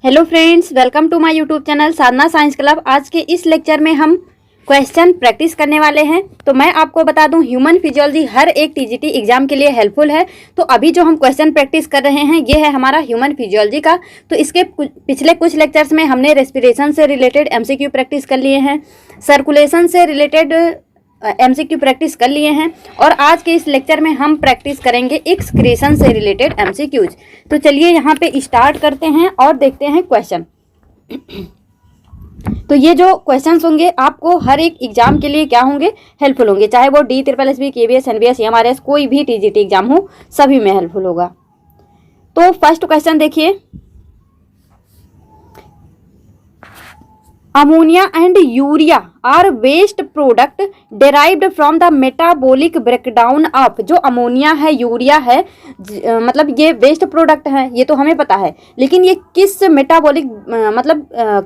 Hello friends, welcome to my YouTube channel Sadhana science club. आज के इस लेक्चर में हम क्वेश्चन प्रैक्टिस करने वाले हैं। तो मैं आपको बता दूं, ह्यूमन फिजियोलॉजी हर एक टीजीटी एग्जाम के लिए हेल्पफुल है। तो अभी जो हम क्वेश्चन प्रैक्टिस कर रहे हैं ये है हमारा ह्यूमन फिजियोलॉजी का। तो इसके पिछले कुछ लेक्चर्स में हमने रेस्पिरेशन से रिलेटेड एमसीक्यू प्रैक्टिस कर लिए हैं, सर्कुलेशन से रिलेटेड एमसीक्यू प्रैक्टिस कर लिए हैं, और आज के इस लेक्चर में हम प्रैक्टिस करेंगे एक्सक्रीशन से रिलेटेड एमसीक्यूज। तो चलिए यहाँ पे स्टार्ट करते हैं और देखते हैं क्वेश्चन। तो ये जो क्वेश्चंस होंगे आपको हर एक एग्जाम के लिए क्या होंगे, हेल्पफुल होंगे, चाहे वो DSSB, KVS, NBS, MRS कोई भी टीजीटी एग्जाम हो, सभी में हेल्पफुल होगा। तो फर्स्ट क्वेश्चन देखिए, ammonia and urea are waste product derived from the metabolic breakdown of. जो अमोनिया है, यूरिया है, मतलब ये वेस्ट प्रोडक्ट है, ये तो हमें पता है, लेकिन ये किस मेटाबॉलिक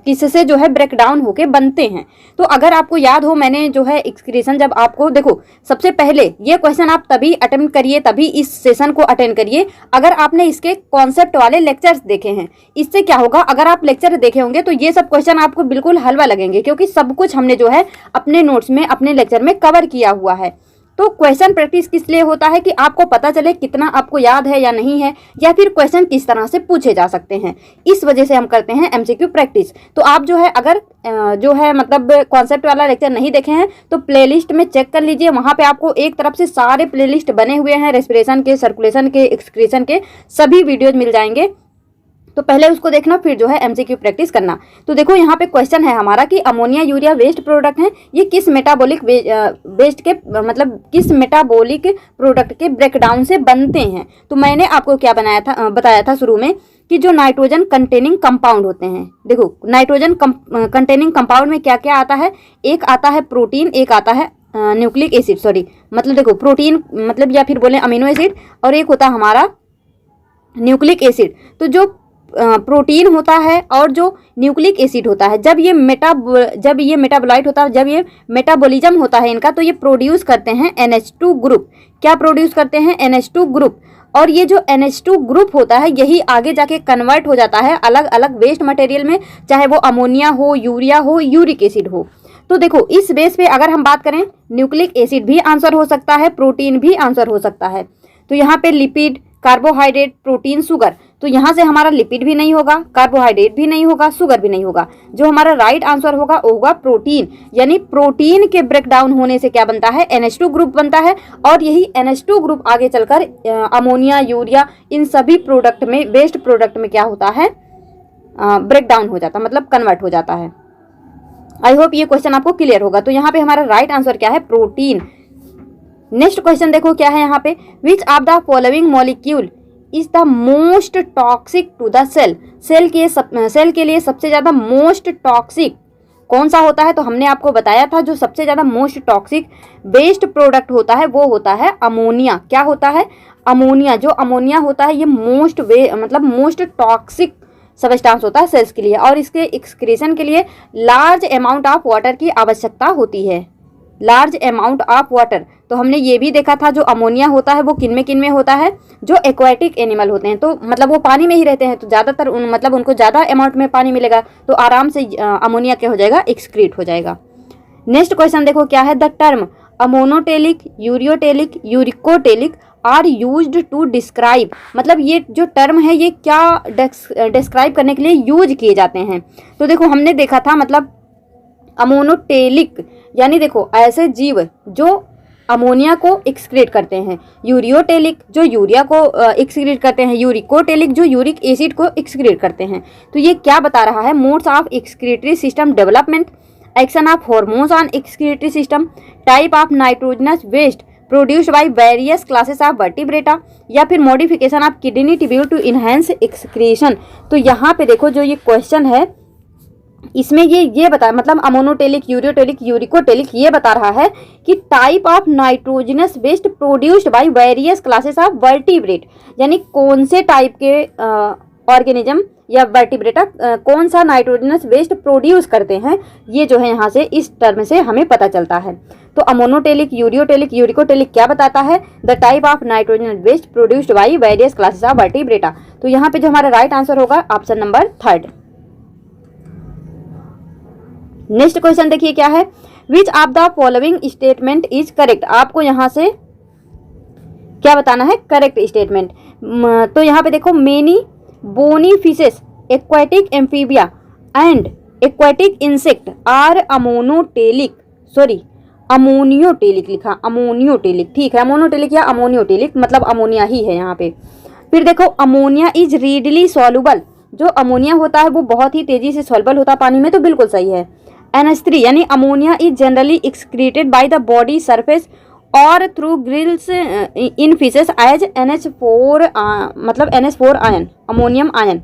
किससे जो है ब्रेकडाउन होके बनते हैं। तो अगर आपको याद हो, मैंने जो है एक्सक्रीशन, जब आपको देखो, सबसे पहले ये क्वेश्चन आप तभी अटेम्प्ट करिए, तभी इस सेशन को अटेंड करिए अगर आपने इसके कॉन्सेप्ट वाले लेक्चर्स देखे हैं। इससे क्या होगा, अगर आप लेक्चर देखे होंगे तो ये सब क्वेश्चन आपको बिल्कुल हलवा लगेंगे, क्योंकि सब कुछ हमने जो है अपने नोट्स में, अपने लेक्चर में कवर किया हुआ है। तो क्वेश्चन प्रैक्टिस किस लिए होता है कि आपको पता चले कितना आपको याद है या नहीं है, या फिर क्वेश्चन किस तरह से पूछे जा सकते हैं। इस वजह से हम करते हैं एमसीक्यू प्रैक्टिस। तो आप जो है अगर जो है मतलब कॉन्सेप्ट वाला लेक्चर नहीं देखे हैं तो प्लेलिस्ट में चेक कर लीजिए, वहां पे आपको एक तरफ से सारे प्लेलिस्ट बने हुए हैं, रेस्पिरेशन के, सर्कुलेशन के, एक्सक्रीशन के सभी वीडियोज मिल जाएंगे। तो पहले उसको देखना, फिर जो है एमसीक्यू प्रैक्टिस करना। तो देखो यहाँ पे क्वेश्चन है हमारा कि अमोनिया यूरिया वेस्ट प्रोडक्ट हैं, ये किस मेटाबॉलिक वेस्ट के मतलब किस मेटाबॉलिक प्रोडक्ट के ब्रेकडाउन से बनते हैं। तो मैंने आपको क्या बताया था शुरू में कि जो नाइट्रोजन कंटेनिंग कंपाउंड होते हैं। देखो नाइट्रोजन कंटेनिंग कंपाउंड में क्या क्या आता है, एक आता है प्रोटीन, एक आता है न्यूक्लिक एसिड, मतलब देखो प्रोटीन मतलब या फिर बोले अमीनो एसिड, और एक होता है हमारा न्यूक्लिक एसिड। तो जो प्रोटीन होता है और जो न्यूक्लिक एसिड होता है, जब ये मेटाबोलाइट होता है, जब ये मेटाबॉलिज्म होता है इनका, तो ये प्रोड्यूस करते हैं NH2 ग्रुप। क्या प्रोड्यूस करते हैं? NH2 group. और ये जो NH2 ग्रुप होता है यही आगे जाके कन्वर्ट हो जाता है अलग अलग वेस्ट मटेरियल में, चाहे वो अमोनिया हो, यूरिया हो, यूरिक एसिड हो। तो देखो इस बेस पे अगर हम बात करें, न्यूक्लिक एसिड भी आंसर हो सकता है, प्रोटीन भी आंसर हो सकता है। तो यहाँ पे लिपिड, कार्बोहाइड्रेट, प्रोटीन, शुगर, तो यहाँ से हमारा लिपिड भी नहीं होगा, कार्बोहाइड्रेट भी नहीं होगा, शुगर भी नहीं होगा। जो हमारा राइट आंसर होगा वो होगा प्रोटीन। यानी प्रोटीन के ब्रेकडाउन होने से क्या बनता है? NH2 ग्रुप बनता है, और यही NH2 ग्रुप आगे चलकर अमोनिया, यूरिया, इन सभी प्रोडक्ट में, वेस्ट प्रोडक्ट में क्या होता है? ब्रेकडाउन हो जाता, मतलब कन्वर्ट हो जाता है। आई होप ये क्वेश्चन आपको क्लियर होगा। तो यहाँ पे हमारा राइट आंसर क्या है? प्रोटीन। नेक्स्ट क्वेश्चन देखो क्या है यहाँ पे, which of the following molecule is the most toxic to the cell. Cell के लिए सबसे ज्यादा मोस्ट टॉक्सिक कौन सा होता है? तो हमने आपको बताया था जो सबसे ज्यादा मोस्ट टॉक्सिक वेस्ट प्रोडक्ट होता है वो होता है अमोनिया। क्या होता है? अमोनिया। जो अमोनिया होता है ये मोस्ट टॉक्सिक सब्सटेंस होता है सेल्स के लिए, और इसके एक्सक्रीशन के लिए लार्ज अमाउंट ऑफ वाटर की आवश्यकता होती है। Large amount of water. तो हमने ये भी देखा था जो अमोनिया होता है वो किन में होता है? जो एक्वाटिक एनिमल होते हैं, तो मतलब वो पानी में ही रहते हैं, तो ज़्यादातर उनको ज़्यादा अमाउंट में पानी मिलेगा, तो आराम से अमोनिया क्या हो जाएगा? एक्सक्रीट हो जाएगा। नेक्स्ट क्वेश्चन देखो क्या है, the term ammonotelic, ureotelic, uricotelic are used to describe. मतलब ये जो टर्म है ये क्या डिस्क्राइब करने के लिए यूज किए जाते हैं। तो देखो हमने देखा था, मतलब अमोनोटेलिक यानी देखो ऐसे जीव जो अमोनिया को एक्सक्रीट करते हैं, यूरियोटेलिक जो यूरिया को एक्सक्रीट करते हैं, यूरिकोटेलिक जो यूरिक एसिड को एक्सक्रीट करते हैं। तो ये क्या बता रहा है? Modes of excretory system development, action of hormones on excretory system, type of nitrogenous waste produced by various classes of vertebrata, या फिर modification of kidney tubule to enhance excretion. तो यहाँ पे देखो जो ये क्वेश्चन है इसमें ये बता, मतलब अमोनोटेलिक, यूरियोटेलिक, यूरिकोटेलिक, ये बता रहा है कि type of nitrogenous waste produced by various classes of vertebrate, यानी कौन से टाइप के ऑर्गेनिज्म या वर्टिब्रेटा कौन सा नाइट्रोजनस वेस्ट प्रोड्यूस करते हैं, ये जो है यहाँ से इस टर्म से हमें पता चलता है। तो अमोनोटेलिक, यूरियोटेलिक, यूरिकोटेलिक क्या बताता है? The type of nitrogenous waste produced by various classes of vertebrata. तो यहाँ पे जो हमारा राइट आंसर होगा ऑप्शन नंबर 3। नेक्स्ट क्वेश्चन देखिए क्या है, which of the following statement is correct. आपको यहाँ से क्या बताना है, करेक्ट स्टेटमेंट। तो यहाँ पे देखो, many bony fishes, aquatic amphibia and aquatic insect are ammonotelic, sorry ammoniotelic लिखा, अमोनियोटेलिक, ठीक है, अमोनोटेलिक या अमोनियोटेलिक मतलब अमोनिया ही है यहाँ पे। फिर देखो, अमोनिया इज रीडली सॉल्युबल, जो अमोनिया होता है वो बहुत ही तेजी से सॉल्युबल होता है पानी में, तो बिल्कुल सही है। NH3 यानी ammonia is generally excreted by the body surface और थ्रू ग्रिल्स इन फिशेस एज NH4 मतलब NH4 आयन, अमोनियम आयन।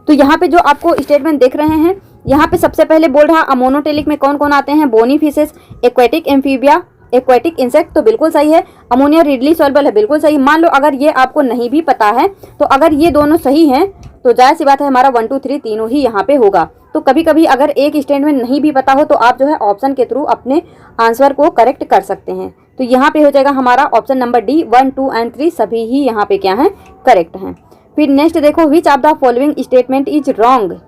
तो यहाँ पे जो आपको स्टेटमेंट देख रहे हैं, यहाँ पे सबसे पहले बोल रहा अमोनोटेलिक में कौन कौन आते हैं, bony fishes, aquatic amphibia, aquatic insect, तो बिल्कुल सही है। अमोनिया रीडली सॉल्युबल है, बिल्कुल सही। मान लो अगर ये आपको नहीं भी पता है, तो अगर ये दोनों सही हैं तो जाहिर सी बात है हमारा 1 2 3 तीनों ही यहाँ पे होगा। तो कभी कभी अगर एक स्टेटमेंट नहीं भी पता हो तो आप जो है ऑप्शन के थ्रू अपने आंसर को करेक्ट कर सकते हैं। तो यहाँ पे हो जाएगा हमारा ऑप्शन नंबर डी, 1 2 एंड 3 सभी ही यहाँ पे क्या है, करेक्ट हैं। फिर नेक्स्ट देखो, which of the following statement is wrong.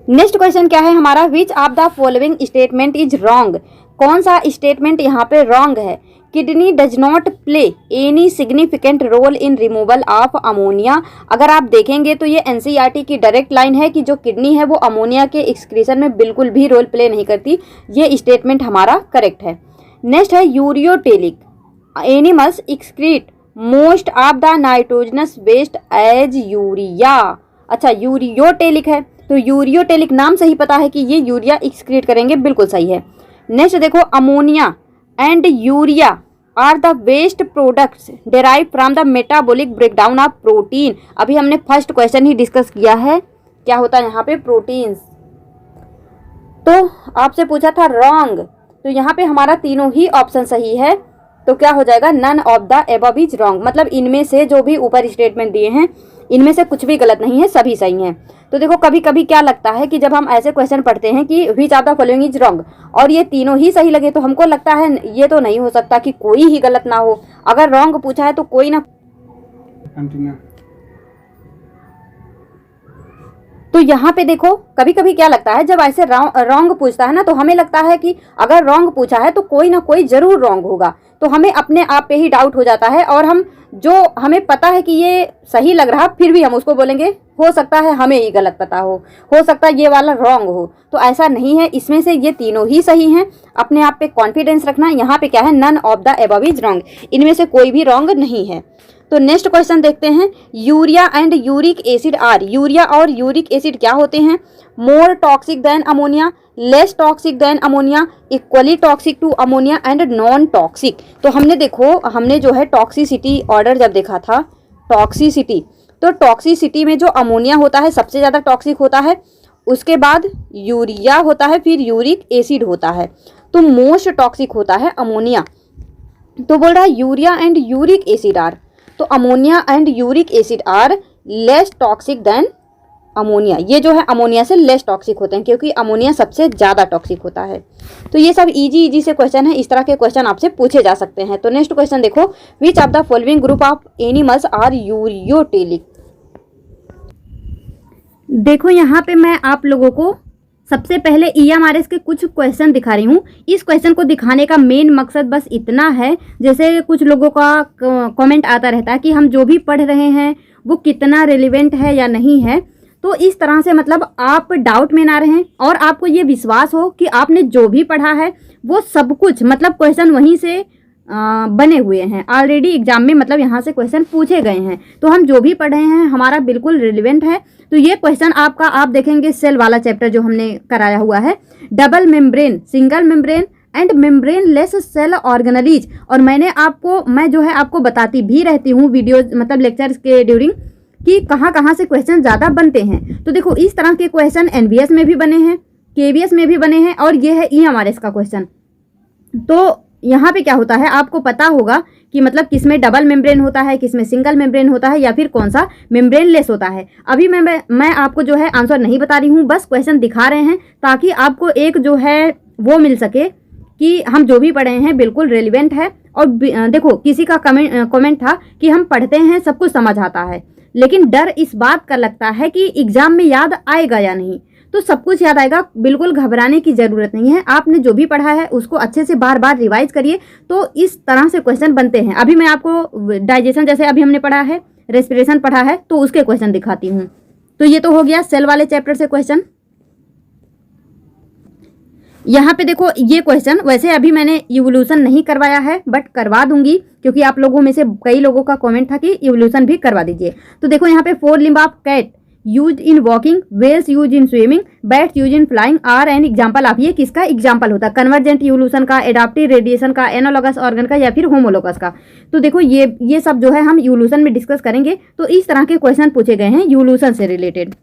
Next question क्या है हमारा, which of the following statement is wrong. कौन सा स्टेटमेंट यहाँ पे रॉन्ग है। Kidney does not play any significant role in removal of ammonia. अगर आप देखेंगे तो ये NCERT की डायरेक्ट लाइन है कि जो किडनी है वो अमोनिया के एक्सक्रीशन में बिल्कुल भी रोल प्ले नहीं करती। ये स्टेटमेंट हमारा करेक्ट है। नेक्स्ट है, ureotelic animals excrete most of the nitrogenous waste as urea. अच्छा, यूरियोटेलिक है तो यूरियोटेलिक नाम से ही पता है कि ये यूरिया एक्सक्रीट करेंगे, बिल्कुल सही है। नेक्स्ट देखो, ammonia and urea are the waste products derive from the metabolic breakdown of protein. अभी हमने फर्स्ट क्वेश्चन ही डिस्कस किया है, क्या होता है यहाँ पे, प्रोटीन्स। तो आपसे पूछा था रॉन्ग, तो यहाँ पे हमारा तीनों ही ऑप्शन सही है। तो क्या हो जाएगा, none of the above is wrong, मतलब इनमें से जो भी ऊपर स्टेटमेंट दिए हैं इनमें से कुछ भी गलत नहीं है, सभी सही हैं। तो देखो, कभी कभी क्या लगता है कि जब हम ऐसे क्वेश्चन पढ़ते हैं कि which of the following is wrong और ये तीनों ही सही लगे, तो हमको लगता है ये तो नहीं हो सकता कि कोई ही गलत ना हो। अगर रॉन्ग पूछा है तो कोई ना, तो यहाँ पे देखो कभी कभी क्या लगता है, जब ऐसे रॉन्ग पूछता है ना तो हमें लगता है कि अगर रॉन्ग पूछा है तो कोई ना कोई जरूर रॉन्ग होगा, तो हमें अपने आप पे ही डाउट हो जाता है और हम जो हमें पता है कि ये सही लग रहा फिर भी हम उसको बोलेंगे हो सकता है हमें ही गलत पता हो सकता है ये वाला रॉन्ग हो। तो ऐसा नहीं है, इसमें से ये तीनों ही सही हैं। अपने आप पे कॉन्फिडेंस रखना। यहाँ पे क्या है, none of the above is wrong, इनमें से कोई भी रॉन्ग नहीं है। तो नेक्स्ट क्वेश्चन देखते हैं, urea and uric acid are. Urea और यूरिक एसिड क्या होते हैं, more toxic than ammonia, less toxic than ammonia, equally toxic to ammonia and non toxic. तो हमने देखो, हमने जो है टॉक्सिसिटी ऑर्डर जब देखा था, टॉक्सिसिटी, तो टॉक्सिसिटी में जो अमोनिया होता है सबसे ज़्यादा टॉक्सिक होता है, उसके बाद यूरिया होता है, फिर यूरिक एसिड होता है, तो मोस्ट टॉक्सिक होता है अमोनिया। तो बोल रहा है urea and uric acid are, तो ammonia and uric acid are less toxic than ammonia. ये जो है अमोनिया से लेस टॉक्सिक होते हैं क्योंकि अमोनिया सबसे ज़्यादा टॉक्सिक होता है। तो ये सब इजी से क्वेश्चन है, इस तरह के क्वेश्चन आपसे पूछे जा सकते हैं। तो नेक्स्ट क्वेश्चन देखो, which of the following group of animals are ureotelic. देखो यहाँ पे मैं आप लोगों को सबसे पहले EMRS के कुछ क्वेश्चन दिखा रही हूँ। इस क्वेश्चन को दिखाने का मेन मकसद बस इतना है, जैसे कुछ लोगों का कमेंट आता रहता है कि हम जो भी पढ़ रहे हैं वो कितना रिलेवेंट है या नहीं है। तो इस तरह से मतलब आप डाउट में ना रहें और आपको ये विश्वास हो कि आपने जो भी पढ़ा है वो सब कुछ मतलब क्वेश्चन वहीं से बने हुए हैं ऑलरेडी एग्जाम में, मतलब यहाँ से क्वेश्चन पूछे गए हैं। तो हम जो भी पढ़ रहे हैं हमारा बिल्कुल रिलेवेंट है। तो ये क्वेश्चन आपका आप देखेंगे सेल वाला चैप्टर जो हमने कराया हुआ है, double membrane, single membrane and membrane less cell organelles. और मैं जो है आपको बताती भी रहती हूँ वीडियो मतलब लेक्चर्स के ड्यूरिंग कि कहाँ से क्वेश्चन ज़्यादा बनते हैं। तो देखो इस तरह के क्वेश्चन NBS में भी बने हैं, KVS में भी बने हैं और ये है EMRS का क्वेश्चन। तो यहाँ पे क्या होता है आपको पता होगा कि मतलब किसमें डबल मेम्ब्रेन होता है, किसमें सिंगल मेम्ब्रेन होता है या फिर कौन सा मेम्ब्रेन लेस होता है। अभी मैं आपको जो है आंसर नहीं बता रही हूँ, बस क्वेश्चन दिखा रहे हैं ताकि आपको एक जो है वो मिल सके कि हम जो भी पढ़े हैं बिल्कुल रेलिवेंट है। और देखो किसी का कमेंट था कि हम पढ़ते हैं सब कुछ समझ आता है, लेकिन डर इस बात का लगता है कि एग्जाम में याद आएगा या नहीं। तो सब कुछ याद आएगा, बिल्कुल घबराने की ज़रूरत नहीं है। आपने जो भी पढ़ा है उसको अच्छे से बार बार रिवाइज करिए, तो इस तरह से क्वेश्चन बनते हैं। अभी मैं आपको डाइजेशन, जैसे अभी हमने पढ़ा है, रेस्पिरेशन पढ़ा है, तो उसके क्वेश्चन दिखाती हूँ। तो ये तो हो गया सेल वाले चैप्टर से क्वेश्चन। यहाँ पे देखो ये क्वेश्चन, वैसे अभी मैंने इवोल्यूशन नहीं करवाया है बट करवा दूंगी, क्योंकि आप लोगों में से कई लोगों का कमेंट था कि इवोल्यूशन भी करवा दीजिए। तो देखो यहाँ पे 4 limb of cat use in walking, whales use in swimming, bats use in flying are an example of. ये किसका एग्जाम्पल होता है? कन्वर्जेंट इवोल्यूशन का, एडाप्टिव रेडिएशन का, एनालॉगस ऑर्गन का, या फिर होमोलोगस का। तो देखो ये सब जो है हम इवोल्यूशन में डिस्कस करेंगे। तो इस तरह के क्वेश्चन पूछे गए हैं इवोल्यूशन से रिलेटेड।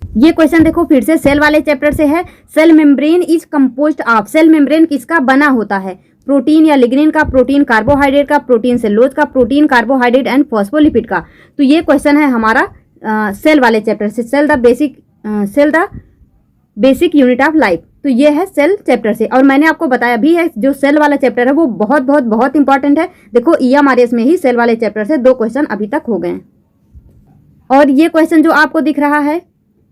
ये क्वेश्चन देखो फिर से सेल वाले चैप्टर से है। Cell membrane is composed of. Cell membrane किसका बना होता है? प्रोटीन या लिग्निन का, प्रोटीन कार्बोहाइड्रेट का, प्रोटीन सेलुलोज का, प्रोटीन कार्बोहाइड्रेट एंड फॉस्फोलिपिड का। तो ये क्वेश्चन है हमारा सेल वाले चैप्टर से, cell the basic unit of life. तो ये है सेल चैप्टर से। और मैंने आपको बताया भी है जो सेल वाला चैप्टर है वो बहुत बहुत बहुत इंपॉर्टेंट है। देखो EMRS में ही सेल वाले चैप्टर से 2 क्वेश्चन अभी तक हो गए। और ये क्वेश्चन जो आपको दिख रहा है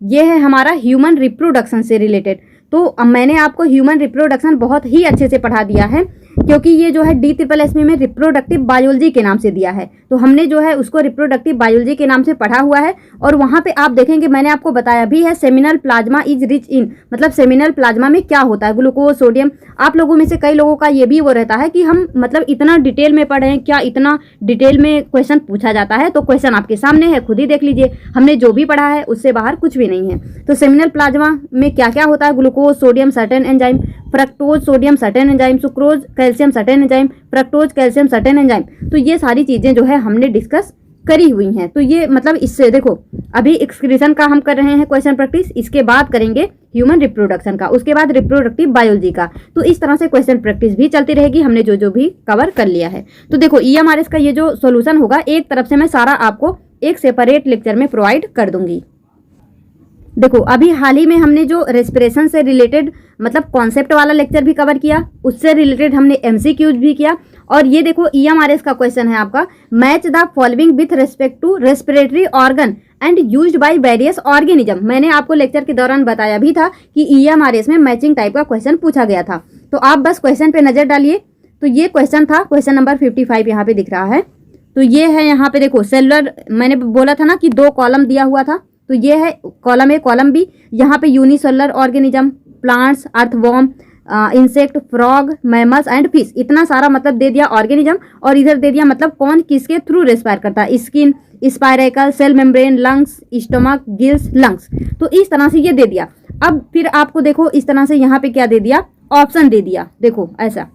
ये है हमारा ह्यूमन रिप्रोडक्शन से रिलेटेड। तो अब मैंने आपको ह्यूमन रिप्रोडक्शन बहुत ही अच्छे से पढ़ा दिया है, क्योंकि ये जो है DSSM में रिप्रोडक्टिव बायोलॉजी के नाम से दिया है। तो हमने जो है उसको रिप्रोडक्टिव बायोलॉजी के नाम से पढ़ा हुआ है। और वहाँ पे आप देखेंगे मैंने आपको बताया भी है seminal plasma is rich in, मतलब सेमिनल प्लाज्मा में क्या होता है, ग्लूकोज, सोडियम। आप लोगों में से कई लोगों का ये भी वो रहता है कि हम मतलब इतना डिटेल में पढ़े हैं, क्या इतना डिटेल में क्वेश्चन पूछा जाता है? तो क्वेश्चन आपके सामने है, खुद ही देख लीजिए। हमने जो भी पढ़ा है उससे बाहर कुछ भी नहीं है। तो सेमिनल प्लाज्मा में क्या क्या होता है? Glucose, sodium, certain enzyme, fructose, sodium, certain enzyme, sucrose, calcium, certain enzyme, fructose, calcium, certain enzyme. तो ये सारी चीजें जो है हमने डिस्कस करी हुई हैं। तो ये मतलब इससे देखो अभी एक्सक्रीशन का हम कर रहे हैं क्वेश्चन प्रैक्टिस, इसके बाद करेंगे ह्यूमन रिप्रोडक्शन का, उसके बाद रिप्रोडक्टिव बायोलॉजी का। तो इस तरह से क्वेश्चन प्रैक्टिस भी चलती रहेगी, हमने जो जो भी कवर कर लिया है। तो देखो EMRS का ये जो सॉल्यूशन होगा एक तरफ से मैं सारा आपको एक सेपरेट लेक्चर में प्रोवाइड कर दूंगी। देखो अभी हाल ही में हमने जो रेस्पिरेशन से रिलेटेड मतलब कॉन्सेप्ट वाला लेक्चर भी कवर किया, उससे रिलेटेड हमने MCQs भी किया। और ये देखो EMRS का क्वेश्चन है आपका, match the following with respect to respiratory organ and used by various organism. मैंने आपको लेक्चर के दौरान बताया भी था कि EMRS में मैचिंग टाइप का क्वेश्चन पूछा गया था। तो आप बस क्वेश्चन पे नजर डालिए। तो ये क्वेश्चन था, क्वेश्चन नंबर 55 यहाँ पे दिख रहा है। तो ये है यहाँ पे देखो सेलुलर, मैंने बोला था ना कि 2 कॉलम दिया हुआ था। तो ये है कॉलम A, कॉलम B। यहाँ पे unicellular organism, plants, earthworm, insect, frog, mammals and fish, इतना सारा मतलब दे दिया ऑर्गेनिज्म। और इधर दे दिया मतलब कौन किसके थ्रू रेस्पायर करता है, skin, spiracle, cell membrane, lungs, stomach, gills, lungs. तो इस तरह से ये दे दिया। अब फिर आपको देखो इस तरह से यहाँ पे क्या दे दिया, ऑप्शन दे दिया। देखो ऐसा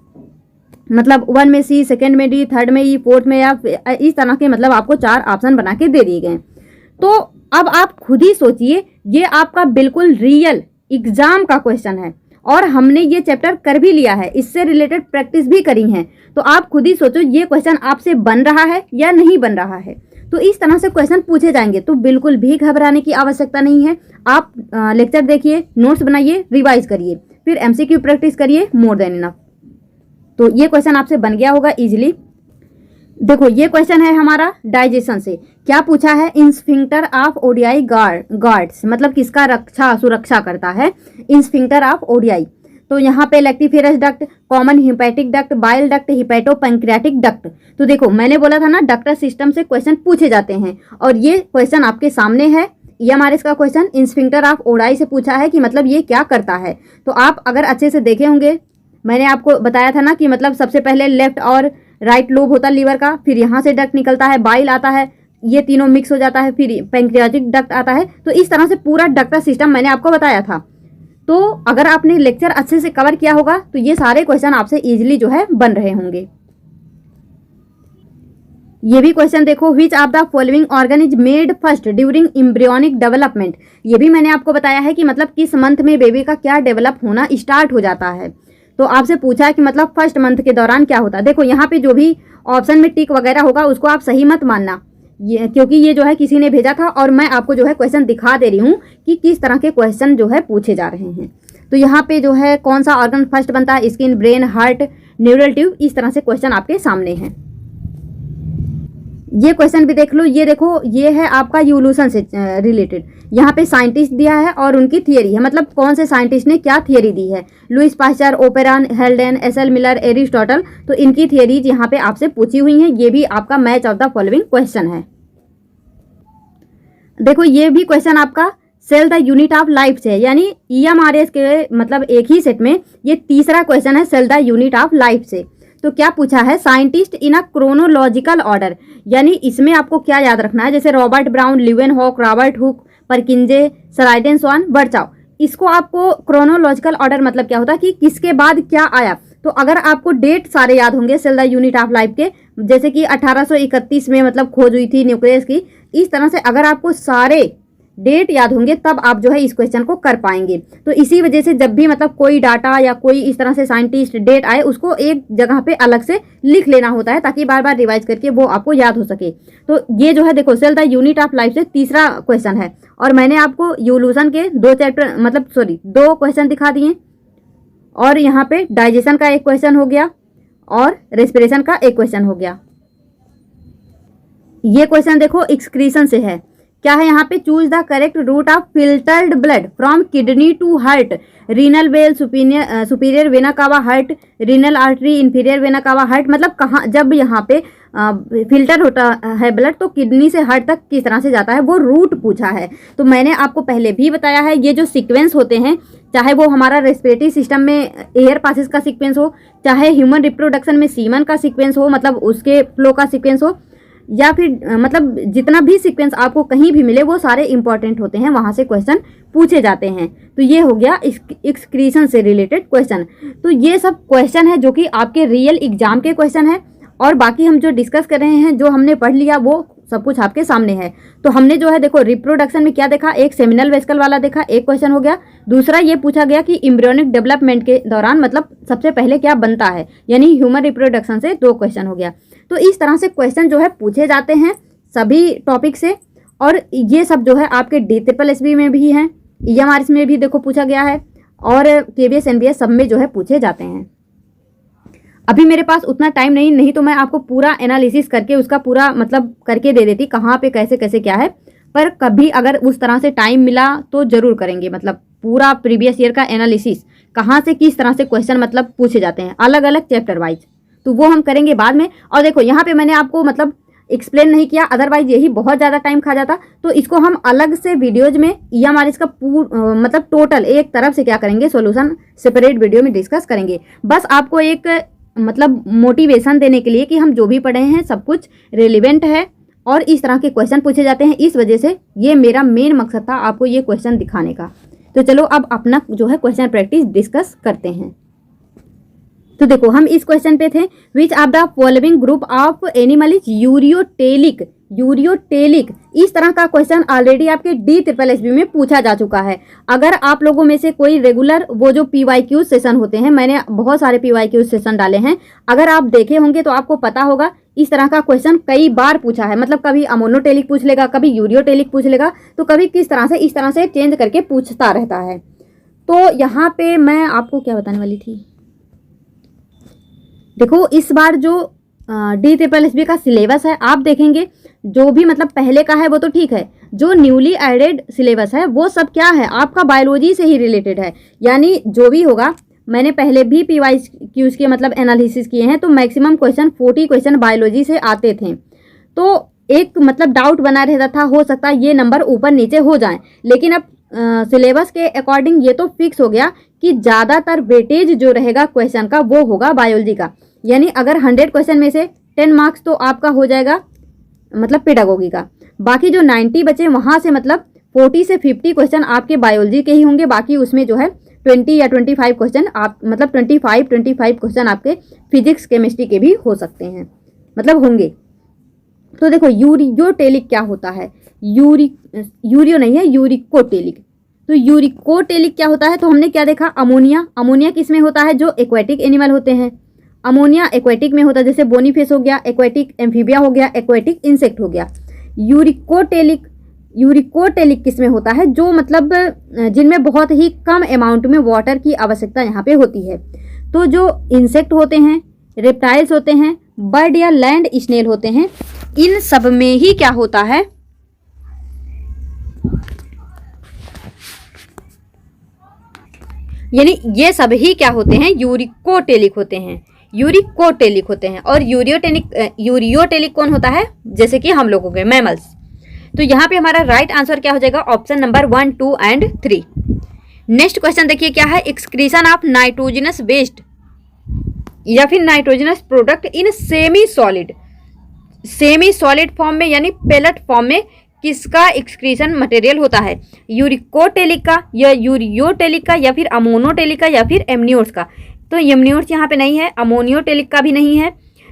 मतलब 1 में C, सेकेंड में D, थर्ड में E, फोर्थ में F, इस तरह के मतलब आपको 4 ऑप्शन बना के दे दिए गए। तो अब आप खुद ही सोचिए, ये आपका बिल्कुल रियल एग्जाम का क्वेश्चन है और हमने ये चैप्टर कर भी लिया है, इससे रिलेटेड प्रैक्टिस भी करी है। तो आप खुद ही सोचो ये क्वेश्चन आपसे बन रहा है या नहीं बन रहा है। तो इस तरह से क्वेश्चन पूछे जाएंगे, तो बिल्कुल भी घबराने की आवश्यकता नहीं है। आप लेक्चर देखिए, नोट्स बनाइए, रिवाइज करिए, फिर MCQ प्रैक्टिस करिए, मोर देन इनफ। तो ये क्वेश्चन आपसे बन गया होगा इजीली। देखो ये क्वेश्चन है हमारा डाइजेशन से। क्या पूछा है, इंस्फिंक्टर ऑफ ओडियाई गार्ड्स, मतलब किसका सुरक्षा करता है, इंस्फिंक्टर ऑफ ओडियाई। तो यहाँ पे lactiferous duct, common hepatic duct, bile duct, hepato pancreatic duct. तो देखो मैंने बोला था ना डक्टर सिस्टम से क्वेश्चन पूछे जाते हैं, और ये क्वेश्चन आपके सामने है। EMRS का क्वेश्चन इंस्फिंक्टर ऑफ ओडाई से पूछा है कि मतलब ये क्या करता है। तो आप अगर अच्छे से देखे होंगे, मैंने आपको बताया था ना कि मतलब सबसे पहले लेफ्ट और राइट लोब होता है लीवर का, फिर यहाँ से डक्ट निकलता है, बाइल आता है, ये तीनों मिक्स हो जाता है, फिर पैंक्रियाटिक डक्ट आता है। तो इस तरह से पूरा डक्टर सिस्टम मैंने आपको बताया था। तो अगर आपने लेक्चर अच्छे से कवर किया होगा तो ये सारे क्वेश्चन आपसे इजीली जो है बन रहे होंगे। ये भी क्वेश्चन देखो, which of the following organ is made first during embryonic development. ये भी मैंने आपको बताया है कि मतलब किस मंथ में बेबी का क्या डेवलप होना स्टार्ट हो जाता है। तो आपसे पूछा है कि मतलब फर्स्ट मंथ के दौरान क्या होता है। देखो यहाँ पे जो भी ऑप्शन में टिक वगैरह होगा उसको आप सही मत मानना, क्योंकि ये जो है किसी ने भेजा था और मैं आपको जो है क्वेश्चन दिखा दे रही हूँ कि किस तरह के क्वेश्चन जो है पूछे जा रहे हैं। तो यहाँ पे जो है कौन सा ऑर्गन फर्स्ट बनता है, skin, brain, heart, neural tube, इस तरह से क्वेश्चन आपके सामने हैं। ये क्वेश्चन भी देख लो, ये देखो ये है आपका इवोल्यूशन से रिलेटेड। यहाँ पे साइंटिस्ट दिया है और उनकी थियरी है, मतलब कौन से साइंटिस्ट ने क्या थियरी दी है, Louis Pasteur, Oparin, Haldane, S L Miller, Aristotle, तो इनकी थियरीज यहाँ पे आपसे पूछी हुई हैं। ये भी आपका match of the following question है। देखो ये भी क्वेश्चन आपका cell the unit of life से है, यानी EMRS के मतलब एक ही सेट में ये तीसरा क्वेश्चन है cell the unit of life से। तो क्या पूछा है, scientist in a chronological order, यानी इसमें आपको क्या याद रखना है, जैसे Robert Brown, Leeuwenhoek, Robert Hooke, Purkinje, Schleiden Schwann, Virchow, इसको आपको क्रोनोलॉजिकल ऑर्डर मतलब क्या होता है कि किसके बाद क्या आया। तो अगर आपको डेट सारे याद होंगे cell the unit of life के, जैसे कि 1831 में मतलब खोज हुई थी न्यूक्लियस की, इस तरह से अगर आपको सारे डेट याद होंगे तब आप जो है इस क्वेश्चन को कर पाएंगे। तो इसी वजह से जब भी मतलब कोई डाटा या कोई इस तरह से साइंटिस्ट डेट आए उसको एक जगह पे अलग से लिख लेना होता है ताकि बार बार रिवाइज करके वो आपको याद हो सके। तो ये जो है देखो cell the unit of life से तीसरा क्वेश्चन है, और मैंने आपको इवोल्यूशन के दो क्वेश्चन दिखा दिए, और यहाँ पे डाइजेशन का एक क्वेश्चन हो गया और रेस्पिरेशन का एक क्वेश्चन हो गया। ये क्वेश्चन देखो एक्सक्रीशन से है, क्या है यहाँ पे, choose the correct route of filtered blood from kidney to heart, renal vein, superior vena cava heart, renal artery, inferior vena cava heart, मतलब कहाँ जब यहाँ पे फिल्टर होता है ब्लड तो किडनी से हार्ट तक किस तरह से जाता है, वो रूट पूछा है। तो मैंने आपको पहले भी बताया है, ये जो सीक्वेंस होते हैं, चाहे वो हमारा रेस्पिरेटरी सिस्टम में एयर पासिस का सीक्वेंस हो, चाहे ह्यूमन रिप्रोडक्शन में सीमन का सीक्वेंस हो, मतलब उसके फ्लो का सीक्वेंस हो, या फिर मतलब जितना भी सीक्वेंस आपको कहीं भी मिले वो सारे इंपॉर्टेंट होते हैं, वहाँ से क्वेश्चन पूछे जाते हैं। तो ये हो गया एक्सक्रीशन से रिलेटेड क्वेश्चन। तो ये सब क्वेश्चन है जो कि आपके रियल एग्जाम के क्वेश्चन है, और बाकी हम जो डिस्कस कर रहे हैं, जो हमने पढ़ लिया वो सब कुछ आपके सामने है। तो हमने जो है देखो रिप्रोडक्शन में क्या देखा, एक सेमिनल वेस्कल वाला देखा, एक क्वेश्चन हो गया। दूसरा ये पूछा गया कि एम्ब्रियोनिक डेवलपमेंट के दौरान मतलब सबसे पहले क्या बनता है, यानी ह्यूमन रिप्रोडक्शन से 2 क्वेश्चन हो गया। तो इस तरह से क्वेश्चन जो है पूछे जाते हैं सभी टॉपिक से, और ये सब जो है आपके DSSB में भी हैं, EMRS में भी देखो पूछा गया है, और KVS NBS सब में जो है पूछे जाते हैं। अभी मेरे पास उतना टाइम नहीं तो मैं आपको पूरा एनालिसिस करके उसका पूरा मतलब करके दे देती कहाँ पे कैसे कैसे क्या है, पर कभी अगर उस तरह से टाइम मिला तो जरूर करेंगे, मतलब पूरा प्रीवियस ईयर का एनालिसिस कहाँ से किस तरह से क्वेश्चन मतलब पूछे जाते हैं अलग अलग चैप्टर वाइज, तो वो हम करेंगे बाद में। और देखो यहाँ पे मैंने आपको मतलब एक्सप्लेन नहीं किया, अदरवाइज यही बहुत ज़्यादा टाइम खा जाता, तो इसको हम अलग से वीडियोज में EMRS का मतलब टोटल एक तरफ से क्या करेंगे, सॉल्यूशन सेपरेट वीडियो में डिस्कस करेंगे। बस आपको एक मतलब मोटिवेशन देने के लिए कि हम जो भी पढ़े हैं सब कुछ रेलिवेंट है और इस तरह के क्वेश्चन पूछे जाते हैं, इस वजह से ये मेरा मेन मकसद था आपको ये क्वेश्चन दिखाने का। तो चलो अब अपना जो है क्वेश्चन प्रैक्टिस डिस्कस करते हैं। तो देखो हम इस क्वेश्चन पे थे, विच of the following group of animal is ureotelic, ureotelic, इस तरह का क्वेश्चन ऑलरेडी आपके DSSB में पूछा जा चुका है। अगर आप लोगों में से कोई रेगुलर वो जो PYQ सेशन होते हैं, मैंने बहुत सारे PYQ सेशन डाले हैं, अगर आप देखे होंगे तो आपको पता होगा इस तरह का क्वेश्चन कई बार पूछा है, मतलब कभी अमोनोटेलिक पूछ लेगा, कभी यूरियोटेलिक पूछ लेगा, तो कभी किस तरह से इस तरह से चेंज करके पूछता रहता है। तो यहाँ पे मैं आपको क्या बताने वाली थी, देखो इस बार जो DSSB का सिलेबस है आप देखेंगे, जो भी मतलब पहले का है वो तो ठीक है, जो न्यूली एडेड सिलेबस है वो सब क्या है आपका बायोलॉजी से ही रिलेटेड है, यानी जो भी होगा, मैंने पहले भी PYQs के मतलब एनालिसिस किए हैं, तो मैक्सिमम क्वेश्चन 40 क्वेश्चन बायोलॉजी से आते थे। तो एक मतलब डाउट बना रहता था, हो सकता है ये नंबर ऊपर नीचे हो जाए, लेकिन अब सिलेबस के अकॉर्डिंग ये तो फिक्स हो गया कि ज़्यादातर वेटेज जो रहेगा क्वेश्चन का वो होगा बायोलॉजी का, यानी अगर 100 क्वेश्चन में से 10 मार्क्स तो आपका हो जाएगा मतलब पेडागोगी का, बाकी जो 90 बचे वहाँ से मतलब 40 से 50 क्वेश्चन आपके बायोलॉजी के ही होंगे, बाकी उसमें जो है 20 या 25 क्वेश्चन आप मतलब 25 क्वेश्चन आपके फिजिक्स केमिस्ट्री के भी हो सकते हैं, मतलब होंगे। तो देखो यूरियोटेलिक क्या होता है, यूरियो नहीं है, यूरिकोटेलिक। तो यूरिकोटेलिक क्या होता है, तो हमने क्या देखा, अमोनिया किस में होता है, जो एक्वेटिक एनिमल होते हैं, अमोनिया एक्वेटिक में होता है, जैसे बोनीफिश हो गया, एक्वेटिक एम्फीबिया हो गया, एक्वेटिक इंसेक्ट हो गया। यूरिकोटेलिक यूरिकोटेलिक किस में होता है, जो मतलब जिनमें बहुत ही कम अमाउंट में वाटर की आवश्यकता यहाँ पे होती है। तो जो इंसेक्ट होते हैं, रेप्टाइल्स होते हैं, बर्ड या लैंड स्नेल होते हैं, इन सब में ही क्या होता है, यानी ये सब ही क्या होते हैं, यूरिकोटेलिक होते हैं, यूरिकोटेलिक होते हैं। और यूरियोटेलिक कौन होता है, जैसे कि हम लोगों के मैमल्स। तो यहाँ पे हमारा राइट आंसर क्या हो जाएगा, option number 1, 2 and 3। Next question देखिए क्या है, एक्सक्रीशन ऑफ नाइट्रोजनस वेस्ट या फिर nitrogenous product in semi solid form में यानी पेलेट फॉर्म में किसका एक्सक्रीशन मटेरियल होता है, यूरिकोटेलिक का या यूरियोटेलिक का या फिर अमोनोटेलिक का या फिर एमनियोट्स का। तो एमनियोट्स यहाँ पे नहीं है, अमोनियोटेलिक का भी नहीं है,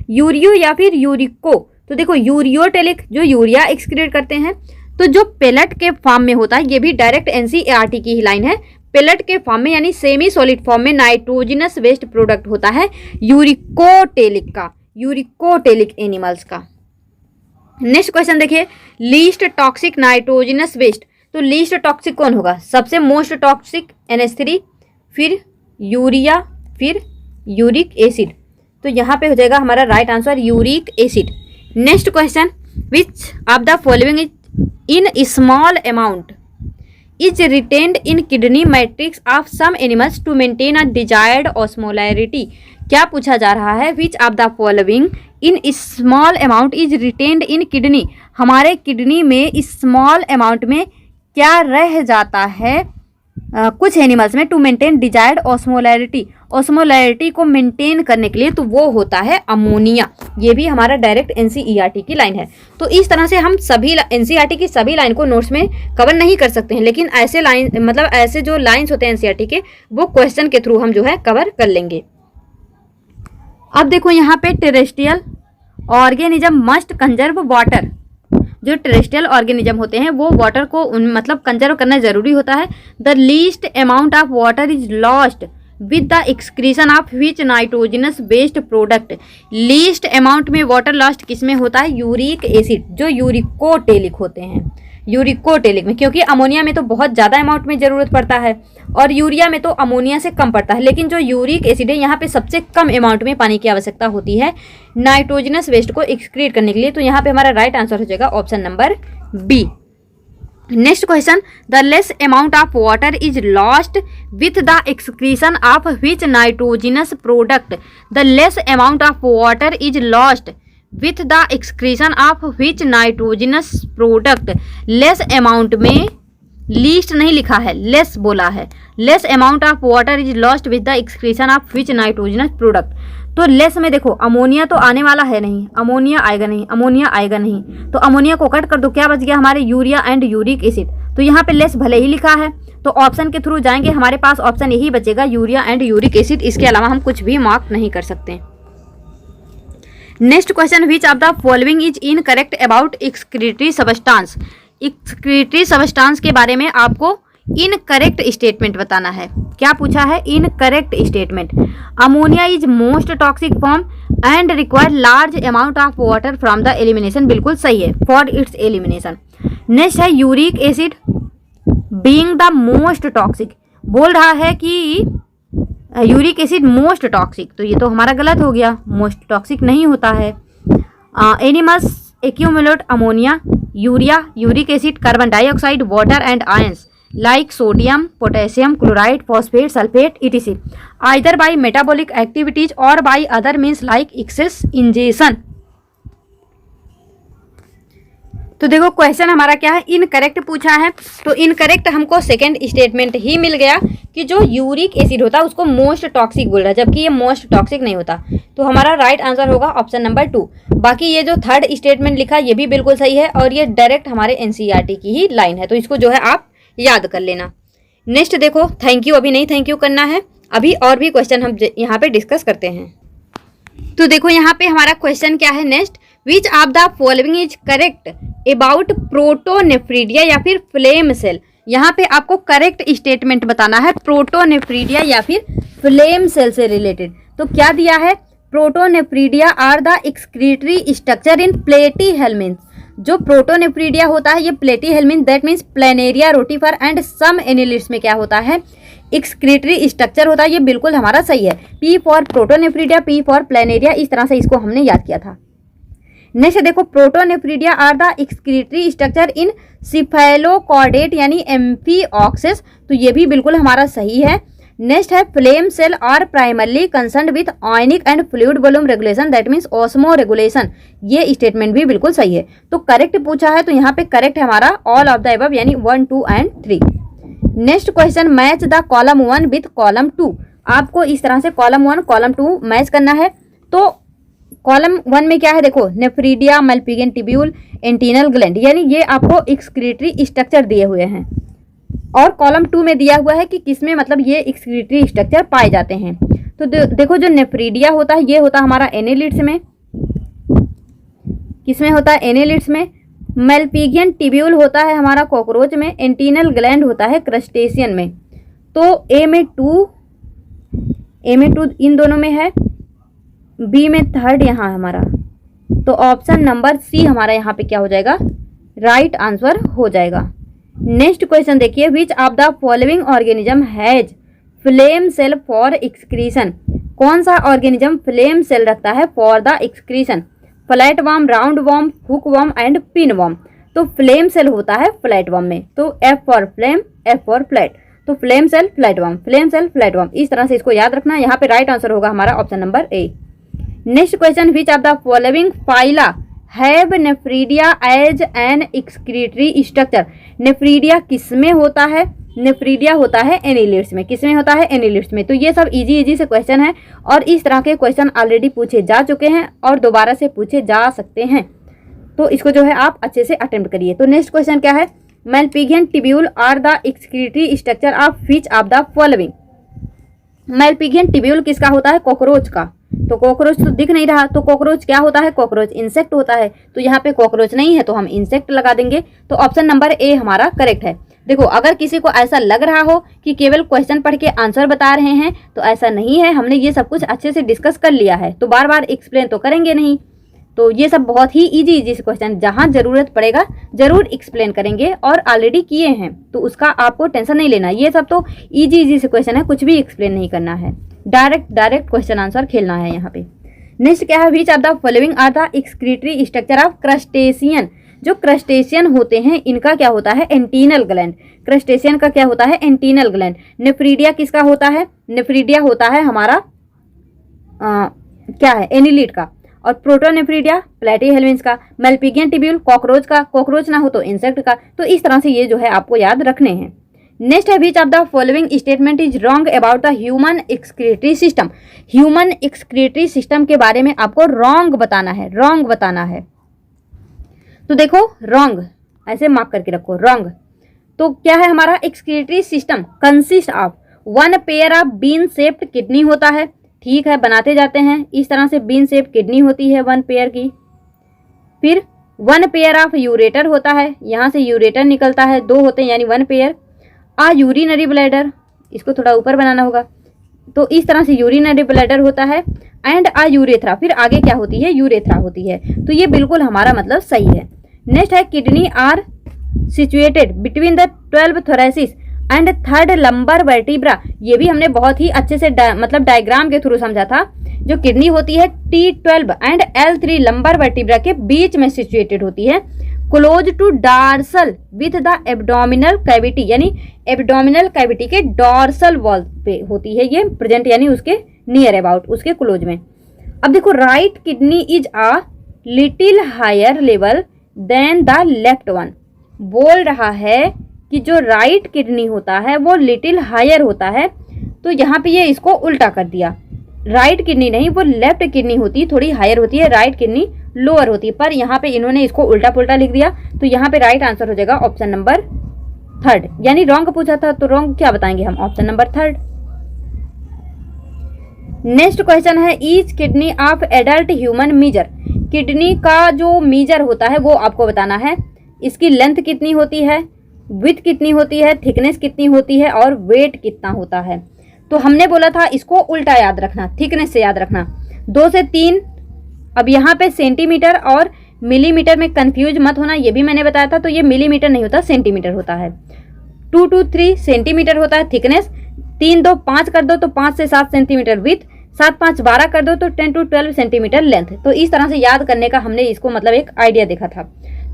यूरियो या फिर यूरिको। तो देखो यूरियोटेलिक जो यूरिया एक्सक्रीट करते हैं, तो जो पेलेट के फॉर्म में होता है, ये भी डायरेक्ट एनसीईआरटी की ही लाइन है, पेलेट के फॉर्म में यानी सेमी सॉलिड फॉर्म में नाइट्रोजनस वेस्ट प्रोडक्ट होता है यूरिकोटेलिक का, यूरिकोटेलिक एनिमल्स का। नेक्स्ट क्वेश्चन देखिए, लीस्ट टॉक्सिक नाइट्रोजनस वेस्ट। तो लीस्ट टॉक्सिक कौन होगा, सबसे मोस्ट टॉक्सिक NH3, फिर यूरिया, फिर यूरिक एसिड। तो यहाँ पे हो जाएगा हमारा right answer uric acid. Next question, which of the following in small amount is retained in kidney matrix of some animals to maintain a desired osmolarity. क्या पूछा जा रहा है, which of the following in small amount is retained in kidney, हमारे kidney में small amount में क्या रह जाता है कुछ एनिमल्स में, to maintain desired osmolarity, osmolarity को मेंटेन करने के लिए, तो वो होता है अमोनिया। ये भी हमारा डायरेक्ट एनसीईआरटी की लाइन है। तो इस तरह से हम सभी एनसीईआरटी की सभी लाइन को नोट्स में कवर नहीं कर सकते हैं, लेकिन ऐसे लाइन मतलब ऐसे जो लाइन्स होते हैं एनसीईआरटी के, वो क्वेश्चन के थ्रू हम जो है कवर कर लेंगे। अब देखो यहाँ पे terrestrial organism must conserve water, जो टेरेस्ट्रियल ऑर्गेनिज्म होते हैं वो वाटर को मतलब कंजर्व करना जरूरी होता है। The least amount of water is lost with the excretion of which nitrogenous waste product, least amount में वाटर लॉस्ट किस में होता है, यूरिक एसिड, जो यूरिकोटेलिक होते हैं, यूरिकोटेलिक में, क्योंकि अमोनिया में तो बहुत ज़्यादा अमाउंट में ज़रूरत पड़ता है और यूरिया में तो अमोनिया से कम पड़ता है, लेकिन जो यूरिक एसिड है यहाँ पे सबसे कम अमाउंट में पानी की आवश्यकता होती है नाइट्रोजनस वेस्ट को एक्सक्रीट करने के लिए। तो यहाँ पे हमारा राइट आंसर हो जाएगा option number B. Next question, the less amount of water is lost with the excretion of which nitrogenous product, the less amount of water is lost with the excretion of which nitrogenous product, less amount में least नहीं लिखा है, less बोला है, less amount of water is lost with the excretion of which nitrogenous product. तो less में देखो ammonia तो आने वाला है नहीं, अमोनिया आएगा नहीं, अमोनिया आएगा नहीं, तो अमोनिया को कट कर दो, क्या बच गया हमारे यूरिया एंड यूरिक एसिड। तो यहाँ पे लेस भले ही लिखा है, तो ऑप्शन के थ्रू जाएंगे, हमारे पास ऑप्शन यही बचेगा यूरिया एंड यूरिक एसिड, इसके अलावा हम कुछ भी मार्क नहीं कर सकते। Next question, which of the following is incorrect about excretory substance, excretory substance के बारे में आपको इनकरेक्ट स्टेटमेंट बताना है। क्या पूछा है, incorrect statement, ammonia is most toxic form and require large amount of water from the elimination, बिल्कुल सही है, फॉर इट्स एलिमिनेशन। नेक्स्ट है uric acid being the most toxic, बोल रहा है कि यूरिक एसिड मोस्ट टॉक्सिक, तो ये तो हमारा गलत हो गया, मोस्ट टॉक्सिक नहीं होता है। Animals accumulate ammonia, urea, uric acid, carbon dioxide, water and ions like sodium, potassium, chloride, phosphate, sulfate, etc. either by metabolic activities or by other means like excess ingestion. तो देखो question हमारा क्या है, incorrect पूछा है, तो incorrect हमको second statement ही मिल गया कि जो यूरिक एसिड होता है उसको मोस्ट टॉक्सिक बोल रहा है, जबकि ये मोस्ट टॉक्सिक नहीं होता। तो हमारा राइट आंसर होगा ऑप्शन नंबर 2। बाकी ये जो थर्ड स्टेटमेंट लिखा ये भी बिल्कुल सही है और ये डायरेक्ट हमारे एनसीईआरटी की ही लाइन है, तो इसको जो है आप याद कर लेना। नेक्स्ट देखो, थैंक यू अभी नहीं थैंक यू करना है, अभी और भी क्वेश्चन हम यहाँ पे डिस्कस करते हैं। तो देखो यहाँ पे हमारा क्वेश्चन क्या है next, which of the following is correct about protonephridia या फिर फ्लेम सेल। यहाँ पे आपको करेक्ट स्टेटमेंट बताना है प्रोटोनेफ्रीडिया या फिर फ्लेम सेल से रिलेटेड। तो क्या दिया है, protonephridia are the excretory structure in platyhelminth. जो प्रोटोनेफ्रीडिया होता है ये platyhelminth that means planaria rotifer and some annelids में क्या होता है, एक्सक्रीटरी स्ट्रक्चर होता है। ये बिल्कुल हमारा सही है। P for protonephridia, P for planaria, इस तरह से इसको हमने याद किया था। नेक्स्ट देखो, protonephridia are the excretory structure in cephalochordate यानी एम्फीऑक्सेस, तो ये भी बिल्कुल हमारा सही है। नेक्स्ट है, flame cell are primarily concerned with ionic and fluid volume regulation that means osmoregulation, ये स्टेटमेंट भी बिल्कुल सही है। तो करेक्ट पूछा है तो यहाँ पे करेक्ट है हमारा ऑल ऑफ द अबव यानी 1, 2 and 3। Next question, match the column 1 with column 2। आपको इस तरह से कॉलम 1 कॉलम 2 मैच करना है। तो कॉलम 1 में क्या है देखो, नेफ्रीडिया, मल्पीजियन ट्यूब्यूल, एंटीनल ग्लैंड, यानी ये आपको एक्सक्रीटरी स्ट्रक्चर दिए हुए हैं। और कॉलम 2 में दिया हुआ है कि किसमें मतलब ये एक्सक्रीटरी स्ट्रक्चर पाए जाते हैं। तो देखो जो नेफ्रीडिया होता है ये होता है हमारा एनेलिड्स में, किसमें होता है, एनेलिड्स में। मल्पीजियन ट्यूब्यूल होता है हमारा कॉकरोच में, एंटीनल ग्लैंड होता है क्रस्टेशियन में। तो ए में 2 इन दोनों में है, बी में 3rd यहाँ हमारा। तो ऑप्शन नंबर सी हमारा यहाँ पे क्या हो जाएगा, राइट आंसर हो जाएगा। नेक्स्ट क्वेश्चन देखिए, which of the following organism has flame cell for excretion. कौन सा ऑर्गेनिज्म फ्लेम सेल रखता है for the excretion, flatworm, roundworm, hookworm and pinworm. तो फ्लेम सेल होता है फ्लैट वर्म में, तो F for flame, F for flat, तो flame cell flatworm, flame cell flatworm, इस तरह से इसको याद रखना। यहाँ पे राइट आंसर होगा हमारा option number A. Next question, which of the following phyla have nephridia as an excretory structure. Nephridia किसमें होता है, नेफ्रीडिया होता है एनिलिड्स में, किसमें होता है, एनिलिड्स में। तो ये सब इजी से क्वेश्चन है और इस तरह के क्वेश्चन ऑलरेडी पूछे जा चुके हैं और दोबारा से पूछे जा सकते हैं। तो इसको जो है आप अच्छे से अटेम्प्ट करिए। तो नेक्स्ट क्वेश्चन क्या है, Malpighian tubule are the excretory structure of which of the following. Malpighian tubule किसका होता है, कॉकरोच का। तो कॉकरोच तो दिख नहीं रहा, तो कॉकरोच क्या होता है, कॉकरोच इंसेक्ट होता है। तो यहाँ पे कॉकरोच नहीं है तो हम इंसेक्ट लगा देंगे। तो ऑप्शन नंबर ए हमारा करेक्ट है। देखो अगर किसी को ऐसा लग रहा हो कि केवल क्वेश्चन पढ़ के आंसर बता रहे हैं, तो ऐसा नहीं है, हमने ये सब कुछ अच्छे से डिस्कस कर लिया है, तो बार बार एक्सप्लेन तो करेंगे नहीं। तो ये सब बहुत ही इजी से क्वेश्चन, जहाँ जरूरत पड़ेगा जरूर एक्सप्लेन करेंगे और ऑलरेडी किए हैं, तो उसका आपको टेंशन नहीं लेना। ये सब तो इजी से क्वेश्चन है, कुछ भी एक्सप्लेन नहीं करना है, डायरेक्ट क्वेश्चन आंसर खेलना है यहाँ पे। नेक्स्ट क्या है, which of the following are the excretory structure of crustacean. जो क्रस्टेशियन होते हैं इनका क्या होता है, एंटीनल ग्लैंड। क्रस्टेशियन का क्या होता है, एंटीनल ग्लैंड। नेफ्रीडिया किसका होता है, नेफ्रीडिया होता है हमारा क्या है, एनिलिड का। और प्रोटोनेफ्रीडिया प्लेटीहेल्मिन्थ का। मल्पीजियन ट्यूब्यूल कॉकरोच का, कॉकरोच ना हो तो इंसेक्ट का। तो इस तरह से ये जो है आपको याद रखने हैं। नेक्स्ट है, which of the following statement is wrong about the human excretory system. Human excretory system के बारे में आपको रॉन्ग बताना है, रॉन्ग बताना है। तो देखो रॉन्ग ऐसे मार्क करके रखो, रॉन्ग। तो क्या है हमारा, excretory system consist of 1 pair of bean shaped kidney होता है। ठीक है, बनाते जाते हैं। इस तरह से बीन शेप किडनी होती है 1 पेयर की। फिर 1 पेयर ऑफ यूरेटर होता है, यहाँ से यूरेटर निकलता है, 2 होते हैं यानी 1 पेयर। आ यूरिनरी ब्लैडर, इसको थोड़ा ऊपर बनाना होगा। तो इस तरह से यूरिनरी ब्लैडर होता है। एंड आ यूरेथ्रा, फिर आगे क्या होती है, यूरेथ्रा होती है। तो ये बिल्कुल हमारा मतलब सही है। नेक्स्ट है, kidney are situated between the 12 thoracic and 3rd lumbar vertebra. ये भी हमने बहुत ही अच्छे से मतलब डायग्राम के थ्रू समझा था। जो किडनी होती है T12 and L3 lumbar vertebra के बीच में सिचुएटेड होती है, close to dorsal with the abdominal cavity, यानी एब्डोमिनल कैविटी के डॉर्सल वॉल पे होती है ये प्रेजेंट, यानी उसके नियर अबाउट, उसके क्लोज में। अब देखो, right kidney is a little higher level than the left one. बोल रहा है कि जो राइट किडनी होता है वो लिटिल हायर होता है। तो यहाँ पे ये इसको उल्टा कर दिया, राइट किडनी नहीं वो लेफ्ट किडनी होती है, थोड़ी हायर होती है, राइट किडनी लोअर होती है। पर यहाँ पे इन्होंने इसको उल्टा पुल्टा लिख दिया। तो यहाँ पे राइट आंसर हो जाएगा ऑप्शन नंबर 3rd, यानी रॉन्ग पूछा था तो रॉन्ग क्या बताएंगे हम, option number 3rd। Next question है, each kidney of adult human measure. Kidney का जो मीजर होता है वो आपको बताना है। इसकी लेंथ कितनी होती है, विड्थ कितनी होती है, थिकनेस कितनी होती है और वेट कितना होता है। तो हमने बोला था इसको उल्टा याद रखना, थिकनेस से याद रखना, 2 से 3। अब यहाँ पे सेंटीमीटर और मिलीमीटर में कंफ्यूज मत होना, ये भी मैंने बताया था। तो ये मिलीमीटर नहीं होता, सेंटीमीटर होता है। 2 to 3 सेंटीमीटर होता है थिकनेस। 3 2 5 कर दो तो 5 से 7 सेंटीमीटर विथ, 7 5 12 कर दो तो 10 to 12 सेंटीमीटर लेंथ। तो इस तरह से याद करने का हमने इसको मतलब एक आइडिया देखा था।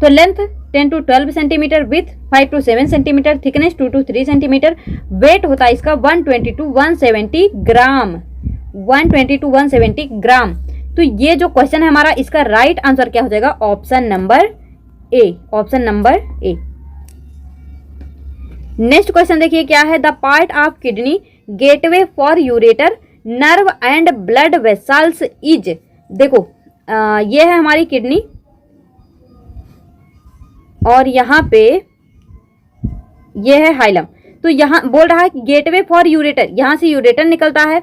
तो length 10 to 12 centimetre, width 5 to 7 centimetre, thickness 2 to 3 centimetre, weight होता है इसका 120 to 170 ग्राम, 120 to 170 ग्राम। तो ये जो क्वेश्चन है हमारा, इसका राइट आंसर क्या हो जाएगा? Option number A, option number A. Next question देखिए क्या है। The part of kidney gateway for ureter nerve and blood vessels is, देखो ये है हमारी किडनी और यहाँ पे ये है हाइलम। तो यहाँ बोल रहा है कि गेटवे फॉर यूरेटर, यहाँ से यूरेटर निकलता है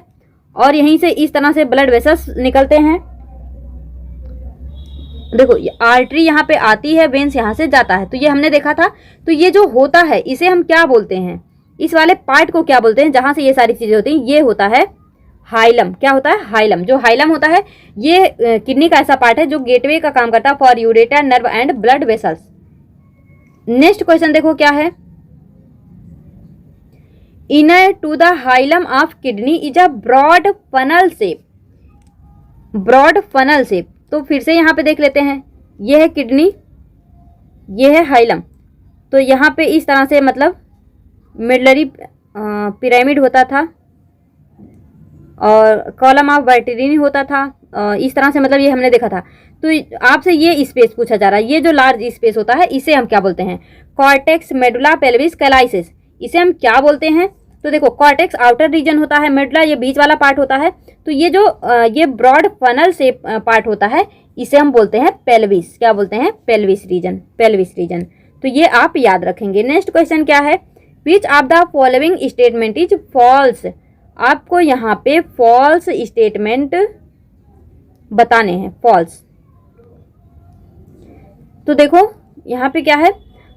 और यहीं से इस तरह से ब्लड वेसल्स निकलते हैं। देखो ये आर्टरी यहाँ पे आती है, वेन्स यहाँ से जाता है, तो ये हमने देखा था। तो ये जो होता है इसे हम क्या बोलते हैं? इस वाले पार्ट को क्या बोलते हैं जहां से ये सारी चीजें होती हैं? ये होता है हाइलम। क्या होता है? हाइलम। जो हाइलम होता है ये किडनी का ऐसा पार्ट है जो गेटवे का काम करता है for ureter nerve and blood vessels. Next question देखो क्या है। Inner to the hilum of kidney is a broad funnel shape, broad funnel shape. तो फिर से यहाँ पे देख लेते हैं, ये है किडनी, ये है हाइलम। तो यहाँ पे इस तरह से मतलब मिडलरी पिरामिड होता था और कॉलम ऑफ वर्टिलिनी होता था, इस तरह से मतलब ये हमने देखा था। तो आपसे ये स्पेस पूछा जा रहा है, ये जो लार्ज स्पेस होता है इसे हम क्या बोलते हैं? कॉर्टेक्स मेडुला पेल्विस कैलाइसिस, इसे हम क्या बोलते हैं? तो देखो कॉर्टेक्स आउटर रीजन होता है, मेडुला ये बीच वाला पार्ट होता है। तो ये जो ये ब्रॉड फनल से पार्ट होता है इसे हम बोलते हैं पेल्विस। क्या बोलते हैं? Pelvis region, pelvis region. तो ये आप याद रखेंगे। नेक्स्ट क्वेश्चन क्या है। Which of the following statement is false, आपको यहाँ पे फॉल्स स्टेटमेंट बताने हैं, फॉल्स। तो देखो यहाँ पे क्या है,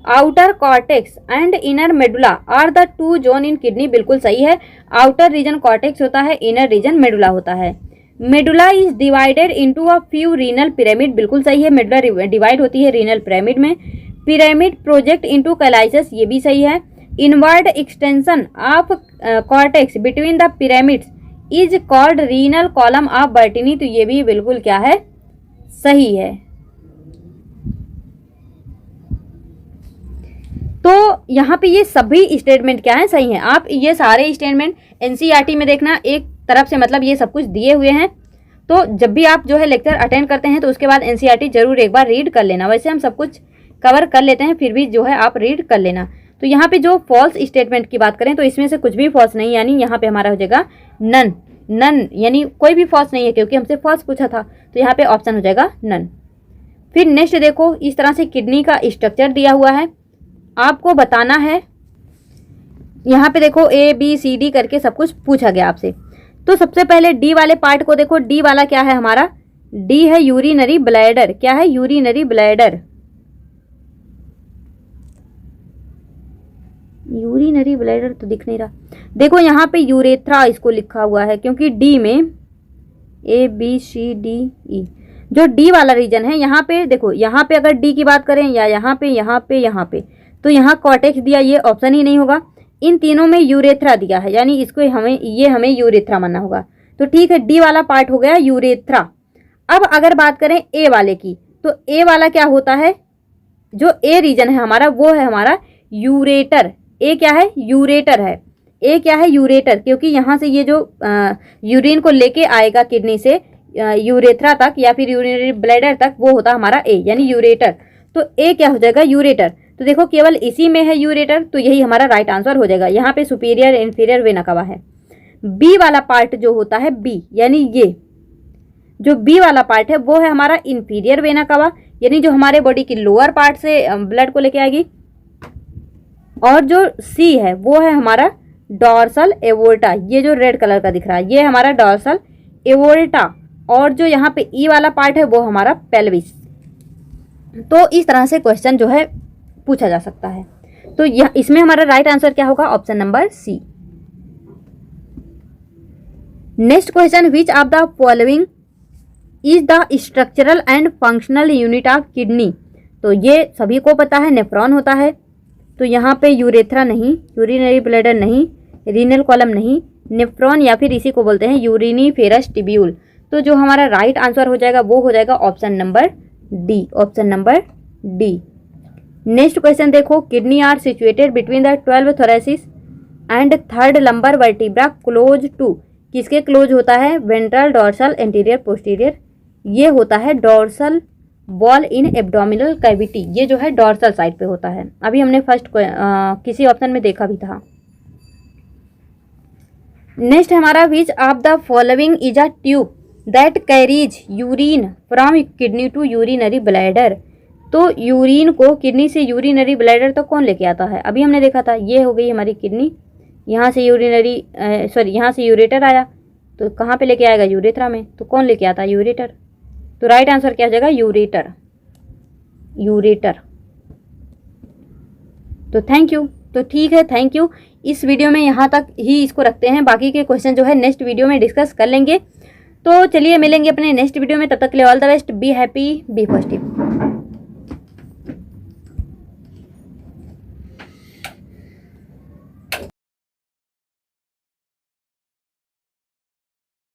outer cortex and inner medulla are the two zone in kidney, बिल्कुल सही है। आउटर रीजन कॉर्टेक्स होता है, इनर रीजन मेडुला होता है। Medulla is divided into a few renal pyramid, बिल्कुल सही है। मेडुला डिवाइड होती है रीनल पिरामिड में। पिरामिड प्रोजेक्ट इनटू कैलाइसिस, ये भी सही है। Inward extension of cortex between the pyramids is called renal column of Bertini, तो ये भी बिल्कुल क्या है? सही है। तो यहाँ पे ये सभी स्टेटमेंट क्या है? सही हैं। आप ये सारे स्टेटमेंट एनसीईआरटी में देखना, एक तरफ से मतलब ये सब कुछ दिए हुए हैं। तो जब भी आप जो है लेक्चर अटेंड करते हैं तो उसके बाद एनसीईआरटी जरूर एक बार रीड कर लेना। वैसे हम सब कुछ कवर कर लेते हैं, फिर भी जो है आप रीड कर लेना। तो यहाँ पे जो फॉल्स स्टेटमेंट की बात करें तो इसमें से कुछ भी फॉल्स नहीं, यानी यहाँ पे हमारा हो जाएगा नन। नन यानी कोई भी फॉल्स नहीं है, क्योंकि हमसे फॉल्स पूछा था। तो यहाँ पे ऑप्शन हो जाएगा नन। फिर नेक्स्ट देखो, इस तरह से किडनी का स्ट्रक्चर दिया हुआ है, आपको बताना है। यहाँ पे देखो ABCD करके सब कुछ पूछा गया आपसे। तो सबसे पहले डी वाले पार्ट को देखो। डी वाला क्या है हमारा? डी है यूरिनरी ब्लैडर। क्या है? Urinary bladder. यूरिनरी ब्लैडर तो दिख नहीं रहा। देखो यहाँ पे यूरेथ्रा इसको लिखा हुआ है, क्योंकि डी में ABCDE जो डी वाला रीजन है, यहाँ पे देखो, यहाँ पे अगर डी की बात करें या यहाँ पे यहाँ पे यहाँ पे, तो यहाँ कॉर्टेक्स दिया, ये ऑप्शन ही नहीं होगा। इन तीनों में यूरेथ्रा दिया है, यानी इसको हमें यूरेथ्रा मानना होगा। तो ठीक है, डी वाला पार्ट हो गया यूरेथ्रा। अब अगर बात करें ए वाले की, तो ए वाला क्या होता है? जो ए रीजन है हमारा वो है हमारा यूरेटर। ए क्या है? यूरेटर है। ए क्या है? यूरेटर, क्योंकि यहाँ से ये जो यूरिन को लेके आएगा किडनी से यूरेथ्रा तक या फिर यूरिनरी ब्लैडर तक, वो होता हमारा ए, यानी यूरेटर। तो ए क्या हो जाएगा? यूरेटर। तो देखो केवल इसी में है यूरेटर, तो यही हमारा राइट आंसर हो जाएगा। यहाँ पे सुपीरियर इंफीरियर वेना कवा है। बी वाला पार्ट जो होता है बी, यानी ये जो बी वाला पार्ट है वो है हमारा इंफीरियर वेना कवा, यानी जो हमारे बॉडी की लोअर पार्ट से ब्लड को लेके आएगी। और जो सी है वो है हमारा डॉर्सल एवोल्टा, ये जो रेड कलर का दिख रहा है ये हमारा डॉर्सल एवोल्टा। और जो यहाँ पे ई वाला पार्ट है वो हमारा पेल्विस। तो इस तरह से क्वेश्चन जो है पूछा जा सकता है। तो यह इसमें हमारा राइट आंसर क्या होगा? Option number C. Next question, which of the following is the structural and functional unit of kidney. तो ये सभी को पता है, नेफ्रॉन होता है। तो यहाँ पे यूरेथ्रा नहीं, यूरिनरी ब्लैडर नहीं, रीनल कॉलम नहीं, नेफ्रॉन या फिर इसी को बोलते हैं यूरिनीफेरस टिब्यूल। तो जो हमारा राइट आंसर हो जाएगा वो हो जाएगा option number D, option number D. Next question देखो, kidney are situated between the 12 thoracic and third lumbar vertebra close to. किसके क्लोज होता है? Ventral, dorsal, anterior, posterior. ये होता है dorsal wall in abdominal cavity. ये जो है डोर्सल साइड पे होता है। अभी हमने फर्स्ट किसी ऑप्शन में देखा भी था। नेक्स्ट हमारा, which of the following is a tube that carries urine from kidney to urinary bladder. तो यूरिन को किडनी से यूरिनरी ब्लैडर तक कौन लेके आता है? अभी हमने देखा था, ये हो गई हमारी किडनी, यहाँ से यहाँ से यूरेटर आया, तो कहाँ पे लेके आएगा? यूरेथ्रा में। तो कौन लेके आता है? यूरेटर। तो राइट आंसर क्या हो जाएगा? Ureter, ureter. तो थैंक यू। तो ठीक है, थैंक यू। इस वीडियो में यहाँ तक ही इसको रखते हैं, बाकी के क्वेश्चन जो है नेक्स्ट वीडियो में डिस्कस कर लेंगे। तो चलिए मिलेंगे अपने नेक्स्ट वीडियो में, तब तक के लिए all the best, be happy, be positive.